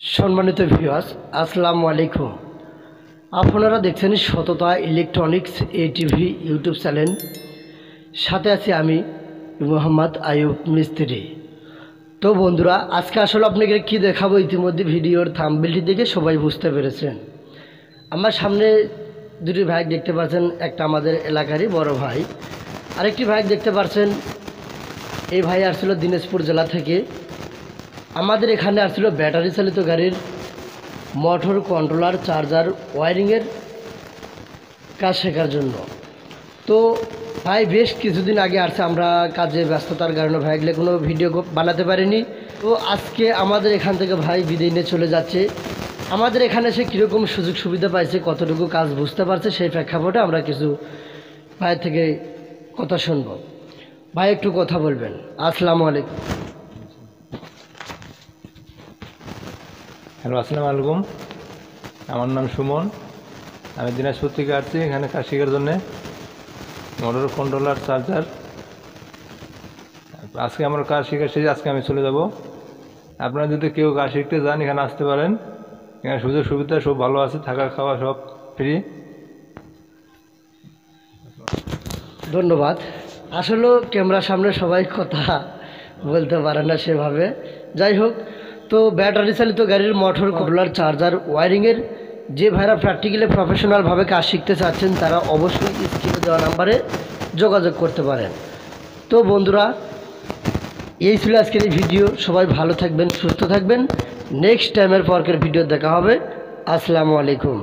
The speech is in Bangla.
সম্মানিত ভিউয়ার্স, আসসালামু আলাইকুম। আপনারা দেখছেন সততা ইলেকট্রনিক্স এটিভি ইউটিউব চ্যানেল। সাথে আছি আমি মোহাম্মদ আয়ুব মিস্ত্রি। তো বন্ধুরা, আজকে আসলে আপনাকে কি দেখাবো, ইতিমধ্যে ভিডিওর থাম্বনেলটি দেখে সবাই বুঝতে পেরেছেন। আমার সামনে দুটি ভাই দেখতে পাচ্ছেন, একটা আমাদের এলাকারই বড় ভাই, আরেকটি ভাই দেখতে পাচ্ছেন। এই ভাই আসছিল দিনাজপুর জেলা থেকে। আমাদের এখানে আসছিল ব্যাটারি চালিত গাড়ির মোটর, কন্ট্রোলার, চার্জার, ওয়ারিংয়ের কাজ শেখার জন্য। তো ভাই বেশ কিছুদিন আগে আসছে, আমরা কাজে ব্যস্ততার কারণে ভাই এগুলো কোনো ভিডিও বানাতে পারিনি। তো আজকে আমাদের এখান থেকে ভাই বিদায় নিয়ে চলে যাচ্ছে। আমাদের এখানে সে কীরকম সুযোগ সুবিধা পাইছে, কতটুকু কাজ বুঝতে পারছে, সেই প্রেক্ষাপটে আমরা কিছু ভাই থেকে কথা শুনব। ভাই একটু কথা বলবেন। আসসালামু আলাইকুম। হ্যালো, আসসালামু আলাইকুম। আমার নাম সুমন। আমি দিনাজপুর থেকে আসছি এখানে কাজ শেখার জন্যে, মোটর, কন্ট্রোলার, চার্জার। আজকে আমার কাজ শেখা শেষে আজকে আমি চলে যাব। আপনারা যদি কেউ কাজ শিখতে যান এখানে আসতে পারেন। এখানে সুযোগ সুবিধা সব ভালো আছে, থাকা খাওয়া সব ফ্রি। ধন্যবাদ। আসলে ক্যামেরার সামনে সবাই কথা বলতে পারে না সেভাবে। যাই হোক, তো ব্যাটারি চালিত গাড়ির মোটর, কন্ট্রোলার, চার্জার, ওয়ারিংয়ের যে ভাইরা প্র্যাকটিক্যালি প্রফেশনালভাবে কাজ শিখতে চাচ্ছেন, তারা অবশ্যই স্ক্রিনে দেওয়া নাম্বারে যোগাযোগ করতে পারেন। তো বন্ধুরা, এই ছিল আজকের এই ভিডিও। সবাই ভালো থাকবেন, সুস্থ থাকবেন। নেক্সট টাইমের পরকের ভিডিও দেখা হবে। আসসালামু আলাইকুম।